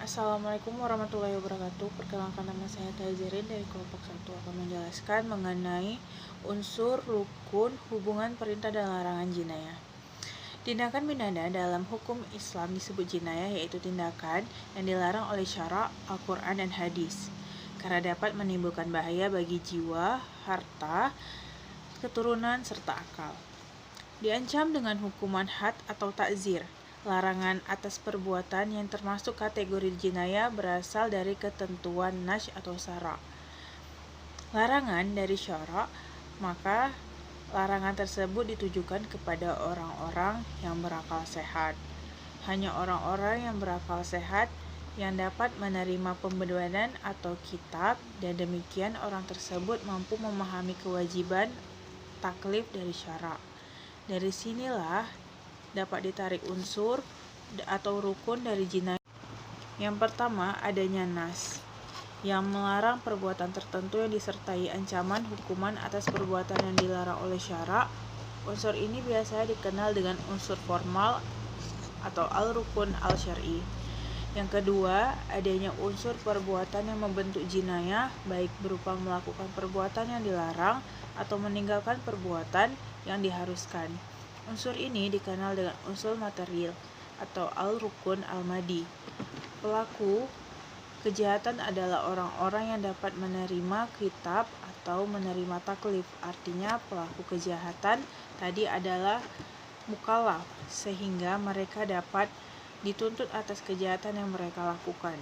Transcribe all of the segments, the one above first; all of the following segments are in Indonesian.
Assalamualaikum warahmatullahi wabarakatuh. Perkenalkan, nama saya Tazirin dari kelompok 1 akan menjelaskan mengenai unsur, rukun, hubungan perintah dan larangan jinayah. Tindakan pidana dalam hukum Islam disebut jinayah, yaitu tindakan yang dilarang oleh syara, Al-Quran, dan hadis karena dapat menimbulkan bahaya bagi jiwa, harta, keturunan, serta akal. Diancam dengan hukuman had atau takzir. Larangan atas perbuatan yang termasuk kategori jinayah berasal dari ketentuan nas atau syara. Larangan dari syara, maka larangan tersebut ditujukan kepada orang-orang yang berakal sehat. Hanya orang-orang yang berakal sehat yang dapat menerima pembenaran atau kitab, dan demikian orang tersebut mampu memahami kewajiban taklif dari syara. Dari sinilah dapat ditarik unsur atau rukun dari jinayah. Yang pertama, adanya nas yang melarang perbuatan tertentu yang disertai ancaman hukuman atas perbuatan yang dilarang oleh syara. Unsur ini biasanya dikenal dengan unsur formal atau al-rukun al-syar'i. Yang kedua, adanya unsur perbuatan yang membentuk jinayah, baik berupa melakukan perbuatan yang dilarang atau meninggalkan perbuatan yang diharuskan. Unsur ini dikenal dengan unsur material atau al-rukun al-madi. Pelaku kejahatan adalah orang-orang yang dapat menerima kitab atau menerima taklif. Artinya pelaku kejahatan tadi adalah mukallaf, sehingga mereka dapat dituntut atas kejahatan yang mereka lakukan.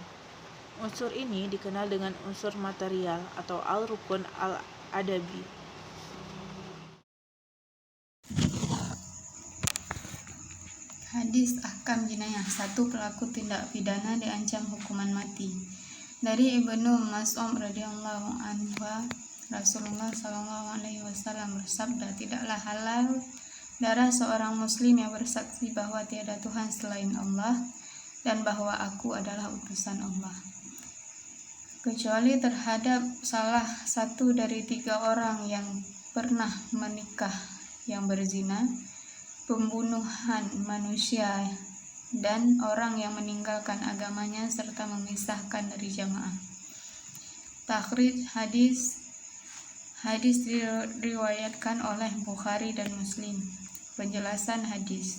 Unsur ini dikenal dengan unsur material atau al-rukun al-adabi. Hadis ahkam jinayah. 1. Pelaku tindak pidana diancam hukuman mati. Dari Ibnu Mas'ud radhiyallahu anhu, Rasulullah SAW bersabda, tidaklah halal darah seorang muslim yang bersaksi bahwa tiada Tuhan selain Allah dan bahwa aku adalah utusan Allah, kecuali terhadap salah satu dari 3 orang yang pernah menikah, yang berzina, pembunuhan manusia, dan orang yang meninggalkan agamanya serta memisahkan dari jamaah. Takhrij hadis diriwayatkan oleh Bukhari dan Muslim. Penjelasan hadis.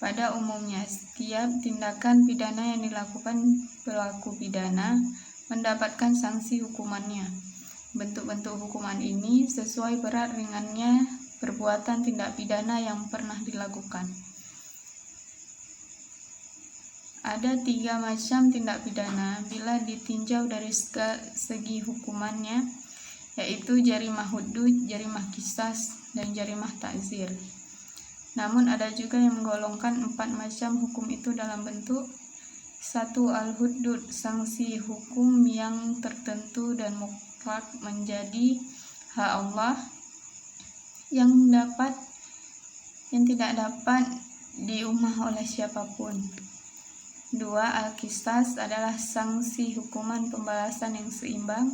Pada umumnya, setiap tindakan pidana yang dilakukan pelaku pidana mendapatkan sanksi hukumannya. Bentuk-bentuk hukuman ini sesuai berat ringannya perbuatan tindak pidana yang pernah dilakukan. Ada 3 macam tindak pidana bila ditinjau dari segi hukumannya, yaitu jarimah hudud, jarimah qisas, dan jarimah ta'zir. Namun ada juga yang menggolongkan 4 macam hukum itu dalam bentuk 1. Al-hudud, sanksi hukum yang tertentu dan mutlak menjadi hak Allah yang tidak dapat diubah oleh siapapun. 2. Al-qisas adalah sanksi hukuman pembalasan yang seimbang.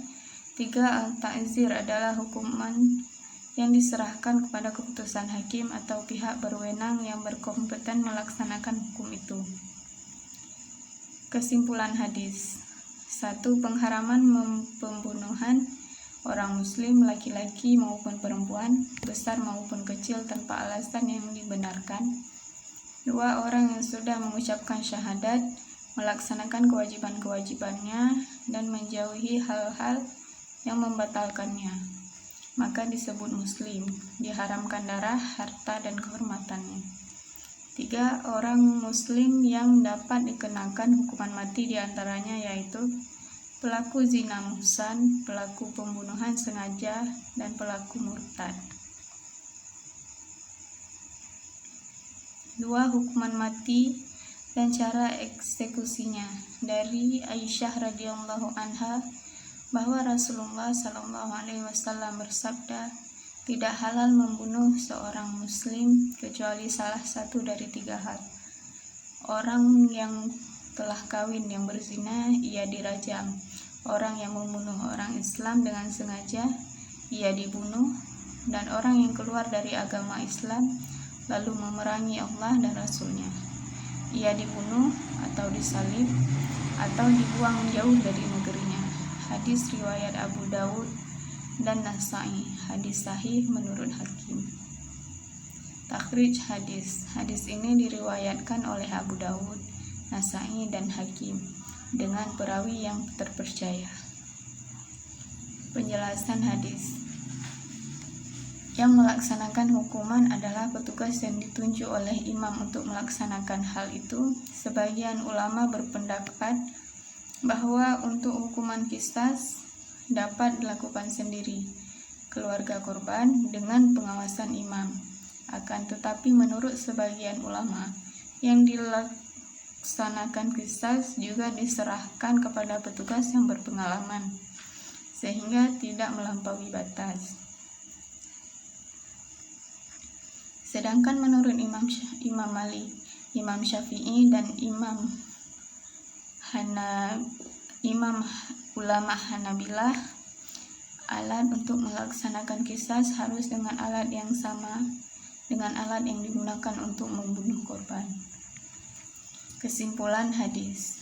3. Al-ta'zir adalah hukuman yang diserahkan kepada keputusan hakim atau pihak berwenang yang berkompeten melaksanakan hukum itu. Kesimpulan hadis. 1. Pengharaman pembunuhan orang muslim, laki-laki maupun perempuan, besar maupun kecil, tanpa alasan yang dibenarkan. 2. Orang yang sudah mengucapkan syahadat, melaksanakan kewajiban-kewajibannya, dan menjauhi hal-hal yang membatalkannya, maka disebut muslim, diharamkan darah, harta, dan kehormatannya. 3. Orang muslim yang dapat dikenakan hukuman mati diantaranya yaitu pelaku zina muhsan, pelaku pembunuhan sengaja, dan pelaku murtad. 2. Hukuman mati dan cara eksekusinya. Dari Aisyah radhiyallahu anha bahwa Rasulullah SAW bersabda, tidak halal membunuh seorang muslim kecuali salah satu dari 3 hal. Orang yang telah kawin yang berzina, ia dirajam. Orang yang membunuh orang Islam dengan sengaja, ia dibunuh. Dan orang yang keluar dari agama Islam lalu memerangi Allah dan Rasul-Nya, ia dibunuh atau disalib atau dibuang jauh dari negerinya. Hadis riwayat Abu Dawud dan Nasai. Hadis sahih menurut Hakim. Takhrij hadis. Hadis ini diriwayatkan oleh Abu Dawud, Nasai dan Hakim dengan perawi yang terpercaya. Penjelasan hadis. Yang melaksanakan hukuman adalah petugas yang ditunjuk oleh imam untuk melaksanakan hal itu. Sebagian ulama berpendapat bahwa untuk hukuman qisas dapat dilakukan sendiri keluarga korban dengan pengawasan imam. Akan tetapi menurut sebagian ulama, yang dilaksanakan qisas juga diserahkan kepada petugas yang berpengalaman sehingga tidak melampaui batas. Sedangkan menurut Imam Malik, Imam Syafi'i dan Imam ulama Hanabilah, alat untuk melaksanakan qisas harus dengan alat yang sama dengan alat yang digunakan untuk membunuh korban. Kesimpulan hadis.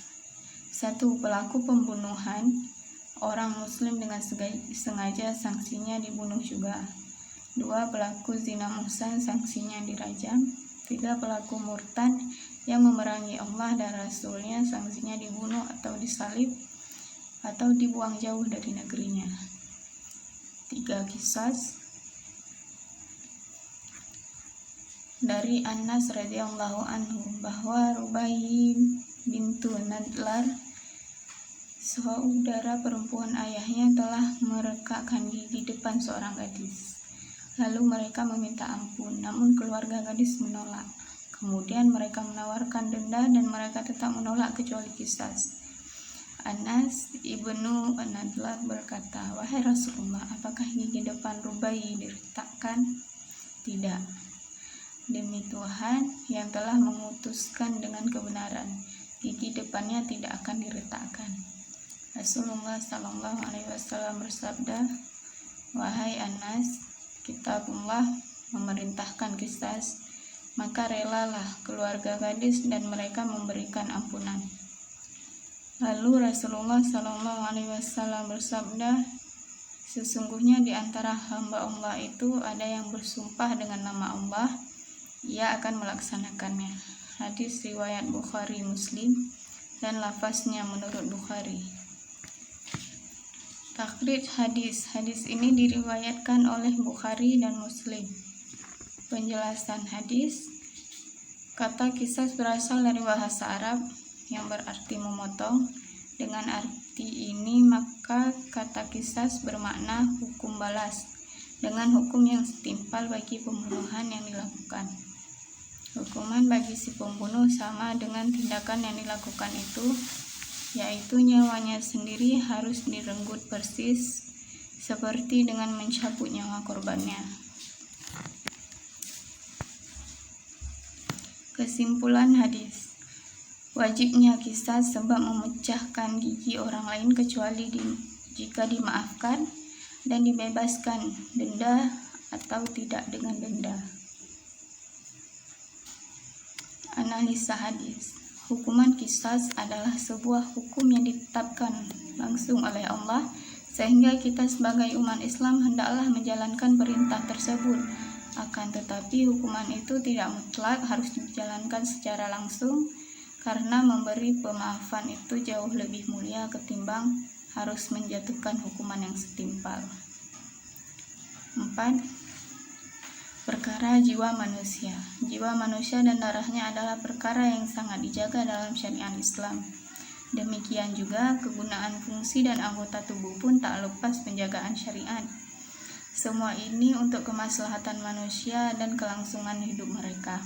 1. Pelaku pembunuhan orang muslim dengan sengaja sanksinya dibunuh juga. 2. Pelaku zina muhsan sanksinya dirajam. 3. Pelaku murtad yang memerangi Allah dan Rasulnya sanksinya dibunuh atau disalib atau dibuang jauh dari negerinya. 3. Qisas. Dari Anas radhiyallahu anhu bahwa Rubaiyah bintu Nadlar, saudara perempuan ayahnya, telah merekakkan gigi depan seorang gadis. Lalu mereka meminta ampun, namun keluarga gadis menolak. Kemudian mereka menawarkan denda dan mereka tetap menolak kecuali qisas. Anas ibnu Nadlar berkata, "Wahai Rasulullah, apakah gigi depan Rubaiyah diretakkan?" "Tidak. Demi Tuhan yang telah memutuskan dengan kebenaran, gigi depannya tidak akan diretakkan." Rasulullah SAW bersabda, "Wahai Anas, kitabullah memerintahkan qisas, maka relalah keluarga gadis dan mereka memberikan ampunan." Lalu Rasulullah SAW bersabda, "Sesungguhnya di antara hamba Allah itu ada yang bersumpah dengan nama Allah, ia akan melaksanakannya." Hadis riwayat Bukhari Muslim dan lafaznya menurut Bukhari. Takhrij hadis. Hadis ini diriwayatkan oleh Bukhari dan Muslim. Penjelasan hadis. Kata qisas berasal dari bahasa Arab yang berarti memotong. Dengan arti ini maka kata qisas bermakna hukum balas dengan hukum yang setimpal bagi pembunuhan yang dilakukan. Hukuman bagi si pembunuh sama dengan tindakan yang dilakukan itu, yaitu nyawanya sendiri harus direnggut persis seperti dengan mencabut nyawa korbannya. Kesimpulan hadis. Wajibnya qisas sebab memecahkan gigi orang lain kecuali jika dimaafkan dan dibebaskan denda atau tidak dengan denda. Analisa hadis. Hukuman qisas adalah sebuah hukum yang ditetapkan langsung oleh Allah, sehingga kita sebagai umat Islam hendaklah menjalankan perintah tersebut. Akan tetapi hukuman itu tidak mutlak harus dijalankan secara langsung, karena memberi pemaafan itu jauh lebih mulia ketimbang harus menjatuhkan hukuman yang setimpal. 4. Perkara jiwa manusia. Jiwa manusia dan darahnya adalah perkara yang sangat dijaga dalam syariat Islam. Demikian juga kegunaan fungsi dan anggota tubuh pun tak lepas penjagaan syariat. Semua ini untuk kemaslahatan manusia dan kelangsungan hidup mereka.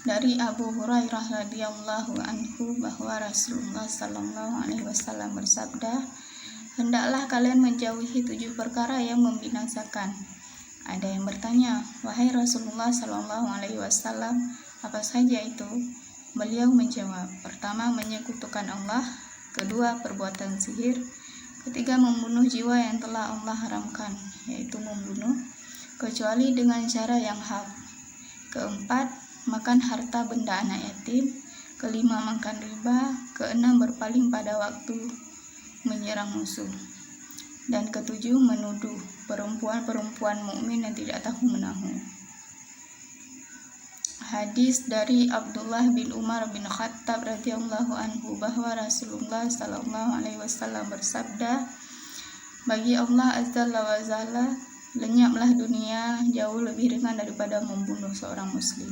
Dari Abu Hurairah radhiyallahu anhu bahwa Rasulullah SAW bersabda, "Hendaklah kalian menjauhi 7 perkara yang membinasakan." Ada yang bertanya, "Wahai Rasulullah SAW, apa saja itu?" Beliau menjawab, "Pertama, menyekutukan Allah. Kedua, perbuatan sihir. Ketiga, membunuh jiwa yang telah Allah haramkan, yaitu membunuh, kecuali dengan cara yang hak. Keempat, makan harta benda anak yatim. Kelima, makan riba. Keenam, berpaling pada waktu menyerang musuh. Dan ketujuh, menuduh perempuan-perempuan mukmin yang tidak tahu menahu. Hadis dari Abdullah bin Umar bin Khattab radhiyallahu anhu bahwa Rasulullah sallallahu alaihi wasallam bersabda, bagi Allah azza wa jalla lenyaplah dunia jauh lebih ringan daripada membunuh seorang muslim.